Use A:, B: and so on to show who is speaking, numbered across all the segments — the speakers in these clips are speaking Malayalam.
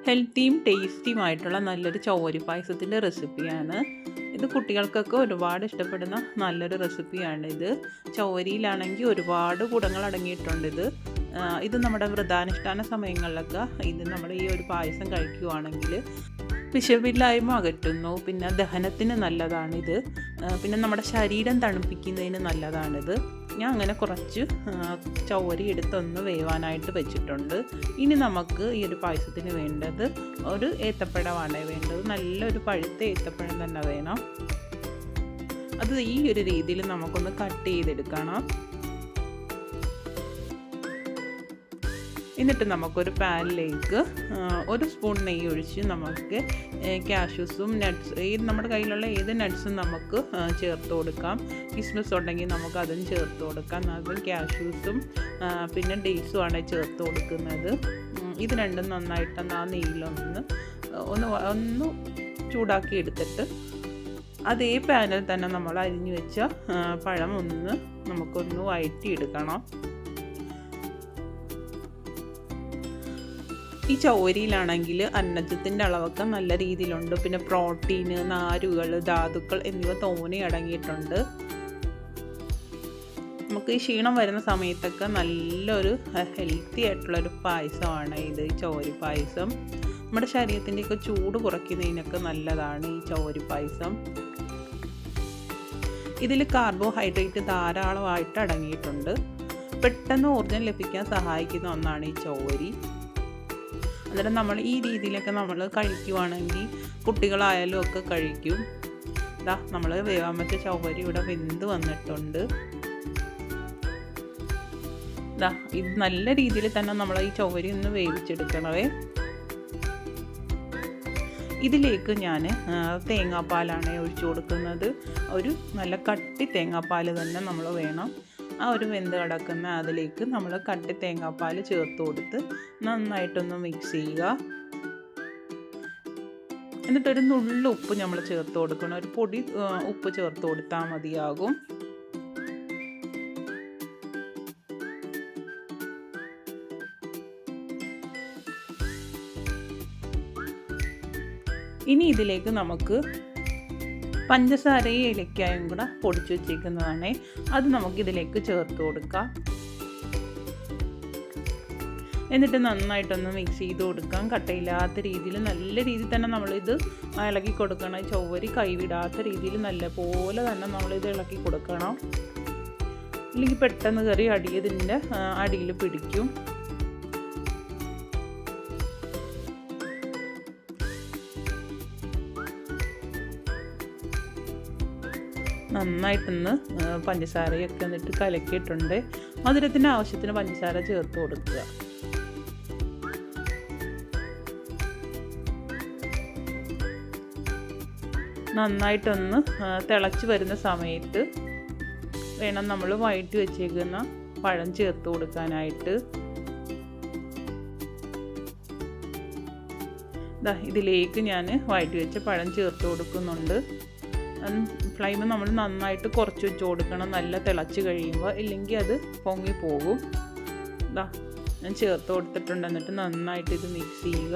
A: ഹെൽത്തിയും ടേസ്റ്റിയുമായിട്ടുള്ള നല്ലൊരു ചവ്വരി പായസത്തിൻ്റെ റെസിപ്പിയാണ് ഇത്. കുട്ടികൾക്കൊക്കെ ഒരുപാട് ഇഷ്ടപ്പെടുന്ന നല്ലൊരു റെസിപ്പിയാണ് ഇത്. ചവ്വരിയിലാണെങ്കിൽ ഒരുപാട് ഗുണങ്ങൾ അടങ്ങിയിട്ടുണ്ട്. ഇത് നമ്മുടെ വ്രതാനുഷ്ഠാന സമയങ്ങളിലൊക്കെ ഇത് നമ്മുടെ ഈ ഒരു പായസം കഴിക്കുകയാണെങ്കിൽ വിഷമില്ലായ്മ അകറ്റുന്നു. പിന്നെ ദഹനത്തിന് നല്ലതാണിത്. പിന്നെ നമ്മുടെ ശരീരം തണുപ്പിക്കുന്നതിന് നല്ലതാണിത്. ഞാൻ അങ്ങനെ കുറച്ച് ചവ്വരി എടുത്തൊന്ന് വേവാനായിട്ട് വെച്ചിട്ടുണ്ട്. ഇനി നമുക്ക് ഈ ഒരു പായസത്തിന് വേണ്ടത് ഒരു ഏത്തപ്പഴമാണ് വേണ്ടത്. നല്ലൊരു പഴുത്ത ഏത്തപ്പഴം തന്നെ വേണം. അത് ഈ ഒരു രീതിയിൽ നമുക്കൊന്ന് കട്ട് ചെയ്തെടുക്കണം. എന്നിട്ട് നമുക്കൊരു പാനിലേക്ക് 1 സ്പൂൺ നെയ്യ് ഒഴിച്ച് നമുക്ക് കാഷ്യൂസും നട്ട്സ് നമ്മുടെ കയ്യിലുള്ള ഏത് നട്ട്സും നമുക്ക് ചേർത്ത് കൊടുക്കാം. കിസ്മിസ് ഉണ്ടെങ്കിൽ നമുക്ക് അതും ചേർത്ത് കൊടുക്കാം. അതും കാഷ്യൂസും പിന്നെ ഡേറ്റ്സും ആണ് ചേർത്ത് കൊടുക്കുന്നത്. ഇത് രണ്ടും നന്നായിട്ടൊന്ന് ആ നെയ്യിലൊന്ന് ഒന്ന് ചൂടാക്കി എടുത്തിട്ട് അതേ പാനിൽ തന്നെ നമ്മൾ അരിഞ്ഞു വെച്ച പഴം നമുക്കൊന്ന് വഴറ്റിയെടുക്കണം. ഈ ചവ്വരിയിലാണെങ്കിൽ അന്നജത്തിൻ്റെ അളവൊക്കെ നല്ല രീതിയിലുണ്ട്. പിന്നെ പ്രോട്ടീന്, നാരുകൾ, ധാതുക്കൾ എന്നിവ തോനെ അടങ്ങിയിട്ടുണ്ട്. നമുക്ക് ഈ ക്ഷീണം വരുന്ന സമയത്തൊക്കെ നല്ലൊരു ഹെൽത്തി ആയിട്ടുള്ളൊരു പായസമാണ് ഇത്, ഈ ചവ്വരി പായസം. നമ്മുടെ ശരീരത്തിൻ്റെയൊക്കെ ചൂട് കുറയ്ക്കുന്നതിനൊക്കെ നല്ലതാണ് ഈ ചവ്വരി പായസം. ഇതിൽ കാർബോഹൈഡ്രേറ്റ് ധാരാളമായിട്ട് അടങ്ങിയിട്ടുണ്ട്. പെട്ടെന്ന് ഊർജ്ജം ലഭിക്കാൻ സഹായിക്കുന്ന ഒന്നാണ് ഈ ചവ്വരി. അന്നേരം നമ്മൾ ഈ രീതിയിലൊക്കെ നമ്മൾ കഴിക്കുവാണെങ്കിൽ കുട്ടികളായാലും ഒക്കെ കഴിക്കും. നമ്മൾ വേവാൻ വെച്ച ചവ്വരി ഇവിടെ വെന്ത് വന്നിട്ടുണ്ട്. ഇത് നല്ല രീതിയിൽ തന്നെ നമ്മൾ ഈ ചവ്വരി ഒന്ന് വേവിച്ചെടുക്കണവേ. ഇതിലേക്ക് ഞാൻ തേങ്ങാപ്പാലാണ് ഒഴിച്ചു കൊടുക്കുന്നത്. ഒരു നല്ല കട്ടി തേങ്ങാപ്പാൽ തന്നെ നമ്മൾ വേണം. ആ ഒരു വെന്ത് കിടക്കുന്ന അതിലേക്ക് നമ്മൾ കട്ടി തേങ്ങാപ്പാൽ ചേർത്ത് കൊടുത്ത് നന്നായിട്ടൊന്ന് മിക്സ് ചെയ്യുക. എന്നിട്ടൊരു നുള്ളു ഉപ്പ് നമ്മൾ ചേർത്ത് കൊടുക്കണം. ഒരു പൊടി ഉപ്പ് ചേർത്ത് കൊടുത്താൽ മതിയാകും. ഇനി ഇതിലേക്ക് നമുക്ക് പഞ്ചസാരയും ഏലക്കായും കൂടെ പൊടിച്ചു വെച്ചേക്കുന്നതാണ്. അത് നമുക്കിതിലേക്ക് ചേർത്ത് കൊടുക്കാം. എന്നിട്ട് നന്നായിട്ടൊന്ന് മിക്സ് ചെയ്ത് കൊടുക്കാം. കട്ടയില്ലാത്ത രീതിയിൽ നല്ല രീതിയിൽ തന്നെ നമ്മളിത് ഇളക്കി കൊടുക്കണം. ചവ്വരി കൈവിടാത്ത രീതിയിൽ നല്ലപോലെ തന്നെ നമ്മളിത് ഇളക്കി കൊടുക്കണം. അല്ലെങ്കിൽ പെട്ടെന്ന് കയറി ഇതിൻ്റെ അടിയിൽ പിടിക്കും. നന്നായിട്ടൊന്ന് പഞ്ചസാരയൊക്കെ എന്നിട്ട് കലക്കിയിട്ടുണ്ട്. മധുരത്തിൻ്റെ ആവശ്യത്തിന് പഞ്ചസാര ചേർത്ത് കൊടുക്കുക. നന്നായിട്ടൊന്ന് തിളച്ച് വരുന്ന സമയത്ത് വേണം നമ്മൾ വഴറ്റി വെച്ചേക്കുന്ന പഴം ചേർത്ത് കൊടുക്കാനായിട്ട്. ഇതിലേക്ക് ഞാൻ വഴറ്റി വെച്ച പഴം ചേർത്ത് കൊടുക്കുന്നുണ്ട്. ഫ്ലെയിം നമ്മൾ നന്നായിട്ട് കുറച്ച് വെച്ച് കൊടുക്കണം. നല്ല തിളച്ച് കഴിയുമ്പോൾ, ഇല്ലെങ്കിൽ അത് പൊങ്ങി പോകും. ഞാൻ ചേർത്ത് കൊടുത്തിട്ടുണ്ട്. എന്നിട്ട് നന്നായിട്ട് ഇത് മിക്സ് ചെയ്യുക.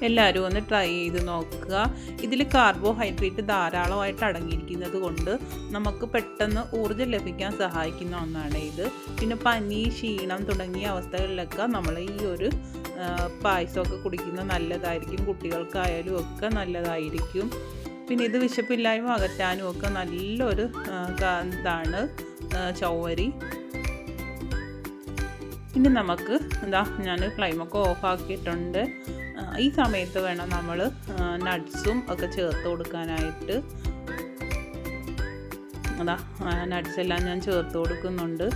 A: എല്ലാവരും ഒന്ന് ട്രൈ ചെയ്ത് നോക്കുക. ഇതിൽ കാർബോഹൈഡ്രേറ്റ് ധാരാളമായിട്ട് അടങ്ങിയിരിക്കുന്നത് കൊണ്ട് നമുക്ക് പെട്ടെന്ന് ഊർജ്ജം ലഭിക്കാൻ സഹായിക്കുന്ന ഒന്നാണ് ഇത്. പിന്നെ പനി, ക്ഷീണം തുടങ്ങിയ അവസ്ഥകളിലൊക്കെ നമ്മൾ ഈ ഒരു പായസമൊക്കെ കുടിക്കുന്നത് നല്ലതായിരിക്കും. കുട്ടികൾക്കായാലും ഒക്കെ നല്ലതായിരിക്കും. പിന്നെ ഇത് വിശപ്പില്ലായ്മ അകറ്റാനും ഒക്കെ നല്ലൊരു ഇതാണ് ചവ്വരി. ഇനി നമുക്ക് ഞാൻ ഫ്ലെയിമൊക്കെ ഓഫാക്കിയിട്ടുണ്ട്. ഈ സമയത്ത് വേണം നമ്മൾ നട്ട്സും ഒക്കെ ചേർത്ത് കൊടുക്കാനായിട്ട്. നട്ട്സ് എല്ലാം ഞാൻ ചേർത്ത് കൊടുക്കുന്നുണ്ട്.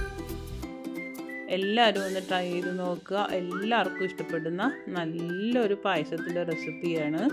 A: എല്ലാവരും ഒന്ന് ട്രൈ ചെയ്ത് നോക്കുക. എല്ലാവർക്കും ഇഷ്ടപ്പെടുന്ന നല്ലൊരു പായസത്തിൻ്റെ റെസിപ്പിയാണ്.